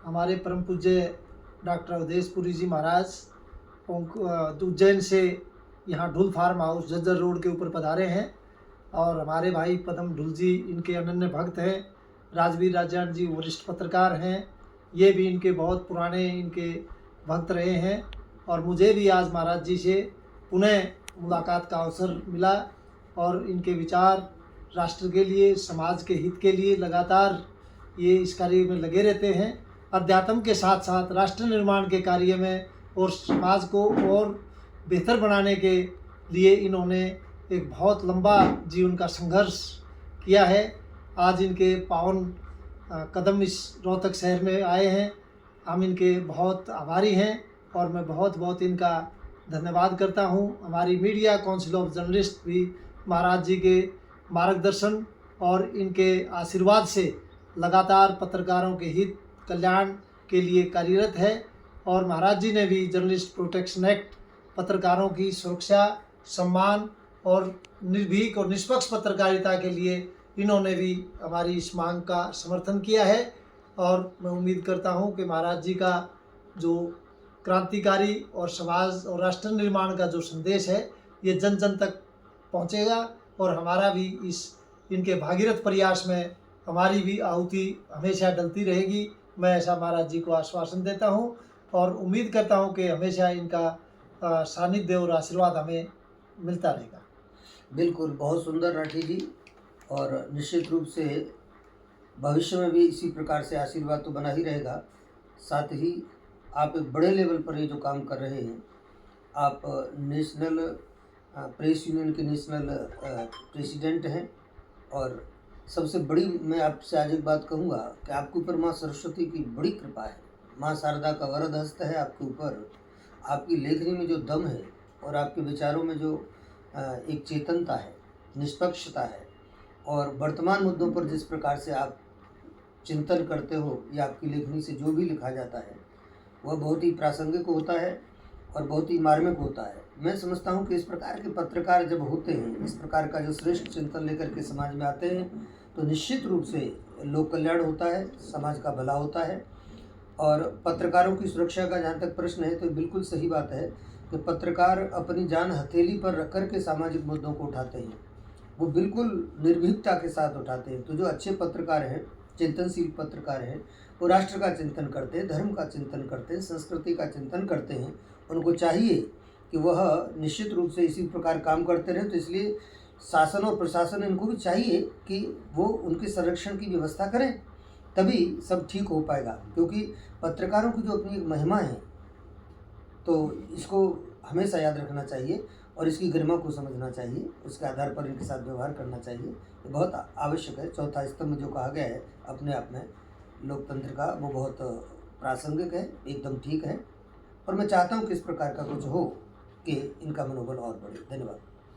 हमारे परम पूज्य डॉक्टर अवधेशपुरी जी महाराज उज्जैन से यहाँ Dhull farm house Jhajjar road के ऊपर पधारे हैं। और हमारे भाई पदम ढुल जी इनके अनन्य भक्त हैं। राजवीर राजान जी वरिष्ठ पत्रकार हैं, ये भी इनके बहुत पुराने इनके भक्त रहे हैं। और मुझे भी आज महाराज जी से पुनः मुलाकात का अवसर मिला और इनके विचार राष्ट्र के लिए, समाज के हित के लिए लगातार ये इस कार्य में लगे रहते हैं। अध्यात्म के साथ साथ राष्ट्र निर्माण के कार्य में और समाज को और बेहतर बनाने के लिए इन्होंने एक बहुत लंबा जीवन का संघर्ष किया है। आज इनके पावन कदम इस रोहतक शहर में आए हैं। हम इनके बहुत आभारी हैं और मैं बहुत इनका धन्यवाद करता हूं। हमारी मीडिया काउंसिल ऑफ जर्नलिस्ट भी महाराज जी के मार्गदर्शन और इनके आशीर्वाद से लगातार पत्रकारों के हित कल्याण के लिए कार्यरत है। और महाराज जी ने भी जर्नलिस्ट प्रोटेक्शन एक्ट, पत्रकारों की सुरक्षा, सम्मान और निर्भीक और निष्पक्ष पत्रकारिता के लिए इन्होंने भी हमारी इस मांग का समर्थन किया है। और मैं उम्मीद करता हूं कि महाराज जी का जो क्रांतिकारी और समाज और राष्ट्र निर्माण का जो संदेश है ये जन जन तक पहुंचेगा और हमारा भी इस इनके भागीरथ प्रयास में हमारी भी आहुति हमेशा डलती रहेगी। मैं ऐसा महाराज जी को आश्वासन देता हूं और उम्मीद करता हूं कि हमेशा इनका सानिध्य और आशीर्वाद हमें मिलता रहेगा। बिल्कुल, बहुत सुंदर राठी जी, और निश्चित रूप से भविष्य में भी इसी प्रकार से आशीर्वाद तो बना ही रहेगा। साथ ही आप एक बड़े लेवल पर ये जो काम कर रहे हैं, आप नेशनल प्रेस यूनियन के नेशनल प्रेसिडेंट हैं। और सबसे बड़ी मैं आपसे आज एक बात कहूँगा कि आपके ऊपर माँ सरस्वती की बड़ी कृपा है, माँ शारदा का वरद हस्त है आपके ऊपर। आपकी लेखनी में जो दम है और आपके विचारों में जो एक चेतनता है, निष्पक्षता है, और वर्तमान मुद्दों पर जिस प्रकार से आप चिंतन करते हो या आपकी लेखनी से जो भी लिखा जाता है वह बहुत ही प्रासंगिक होता है और बहुत ही मार्मिक होता है। मैं समझता हूँ कि इस प्रकार के पत्रकार जब होते हैं, इस प्रकार का जो श्रेष्ठ चिंतन लेकर के समाज में आते हैं, तो निश्चित रूप से लोक कल्याण होता है, समाज का भला होता है। और पत्रकारों की सुरक्षा का जहाँ तक प्रश्न है तो बिल्कुल सही बात है कि पत्रकार अपनी जान हथेली पर रख कर के सामाजिक मुद्दों को उठाते हैं, वो बिल्कुल निर्भीकता के साथ उठाते हैं। तो जो अच्छे पत्रकार हैं, चिंतनशील पत्रकार हैं, वो राष्ट्र का चिंतन करते हैं, धर्म का चिंतन करते हैं, संस्कृति का चिंतन करते हैं। उनको चाहिए कि वह निश्चित रूप से इसी प्रकार काम करते रहें। तो इसलिए शासन और प्रशासन इनको भी चाहिए कि वो उनके संरक्षण की व्यवस्था करें, तभी सब ठीक हो पाएगा। क्योंकि पत्रकारों की जो अपनी एक महिमा है, तो इसको हमेशा याद रखना चाहिए और इसकी गरिमा को समझना चाहिए, उसके आधार पर इनके साथ व्यवहार करना चाहिए। ये बहुत आवश्यक है। चौथा स्तंभ जो कहा गया है अपने आप में लोकतंत्र का, वो बहुत प्रासंगिक है, एकदम ठीक है। और मैं चाहता हूँ कि इस प्रकार का कुछ हो कि इनका मनोबल और बढ़े। धन्यवाद।